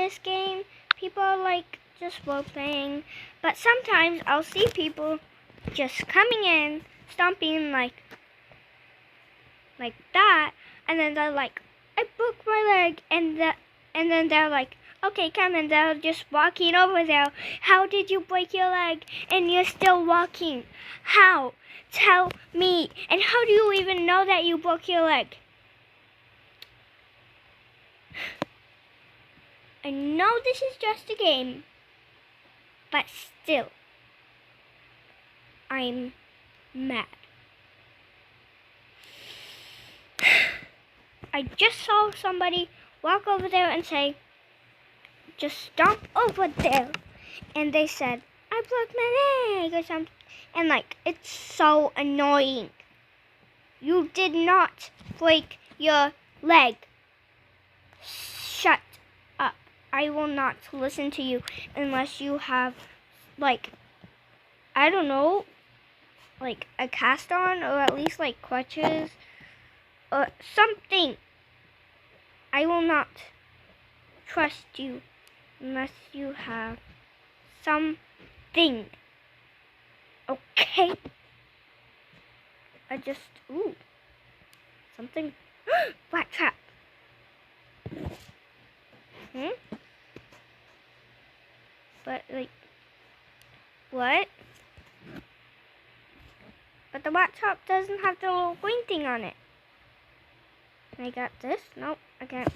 this game, people are like just role playing, but sometimes I'll see people just coming in, stomping like that, and then they're like, I broke my leg, and then they're like, okay, come, and they're just walking over there. How did you break your leg and you're still walking? How? Tell me. And how do you even know that you broke your leg? I know this is just a game, but still, I'm mad. I just saw somebody walk over there and say, just stomp over there. And they said, I broke my leg or something. And like, it's so annoying. You did not break your leg. Shut up. I will not listen to you unless you have, like, I don't know, like a cast on, or at least like crutches or something. I will not trust you unless you have something. Okay? Ooh, something. Black trap. But like, what? But the black trap doesn't have the little green thing on it. I got this? Nope, I can't.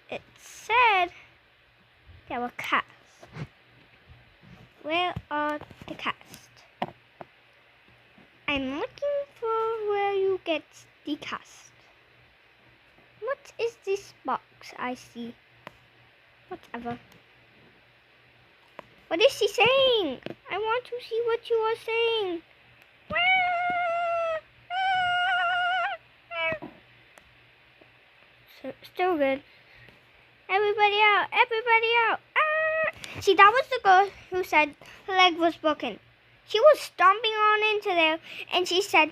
It said there were casts. Where are the casts? I'm looking for where you get the cast. What is this box I see? Whatever. What is he saying? I want to see what you are saying. Still good. Everybody out! Everybody out! Ah! See, that was the girl who said her leg was broken. She was stomping on into there, and she said,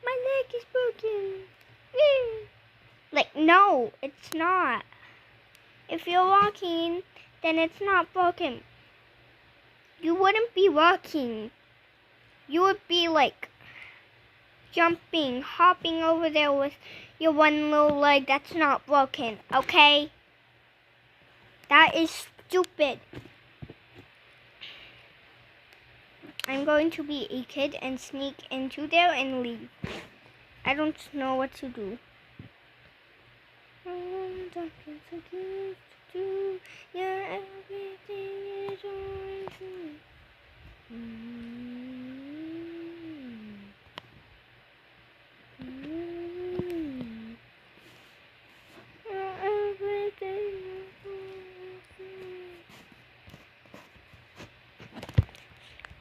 my leg is broken. Like, no, it's not. If you're walking, then it's not broken. You wouldn't be walking. You would be like jumping, hopping over there with your one little leg that's not broken, okay? That is stupid. I'm going to be a kid and sneak into there and leave. I don't know what to do. Yeah, everything is going to.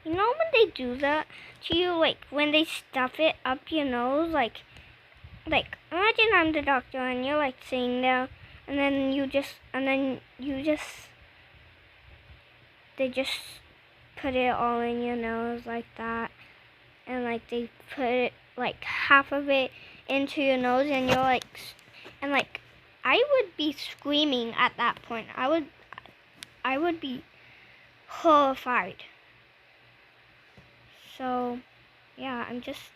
You know when they do that to you, like when they stuff it up your nose, like imagine I'm the doctor and you're like sitting there, and then they just put it all in your nose like that, and like they put it like half of it into your nose, and you're like, and like I would be screaming at that point. I would be horrified. So, yeah, I'm just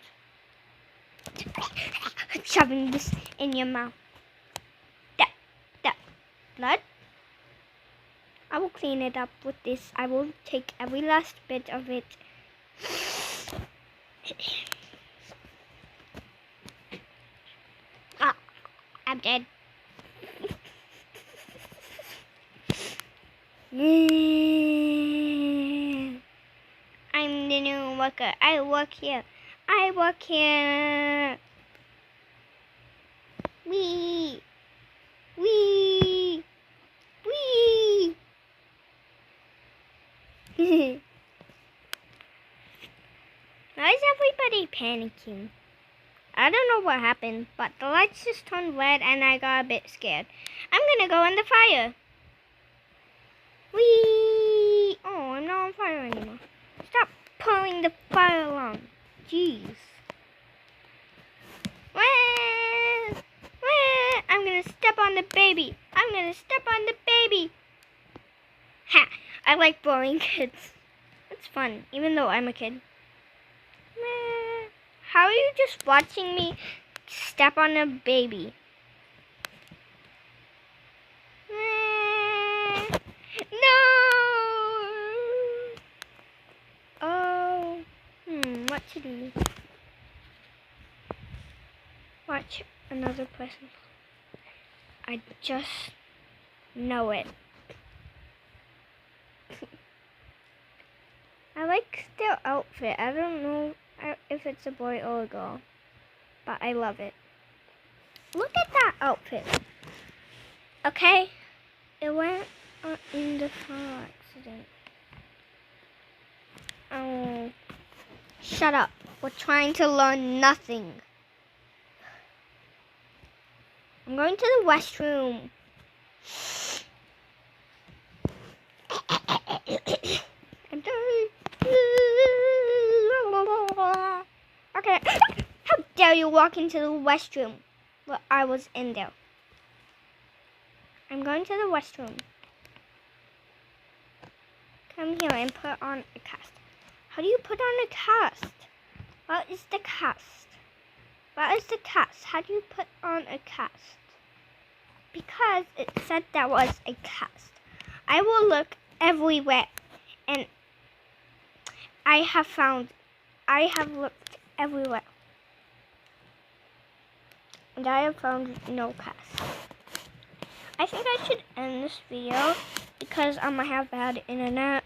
shoving this in your mouth. That blood. I will clean it up with this. I will take every last bit of it. Ah, I'm dead. I'm the new worker. I work here. I work here. Wee. Wee. Wee. Why is everybody panicking? I don't know what happened, but the lights just turned red and I got a bit scared. I'm gonna go in the fire. Whee! Oh, I'm not on fire anymore. Stop pulling the fire along. Jeez. step on the baby. I'm gonna step on the baby. Ha! I like bullying kids. It's fun, even though I'm a kid. How are you just watching me step on a baby? No! Oh, what to do? Watch another person. I just know it. I like their outfit. I don't know if it's a boy or a girl, but I love it. Look at that outfit. Okay, it went in the car accident. Oh, shut up. We're trying to learn nothing. I'm going to the restroom. I'm done. Okay. How dare you walk into the restroom? Well, I was in there. I'm going to the restroom. Come here and put on a cast. How do you put on a cast? What is the cast? What is the cast? How do you put on a cast? Because it said that was a cast. I will look everywhere, and I have looked everywhere, and I have found no cast. I think I should end this video because I'm gonna have bad internet.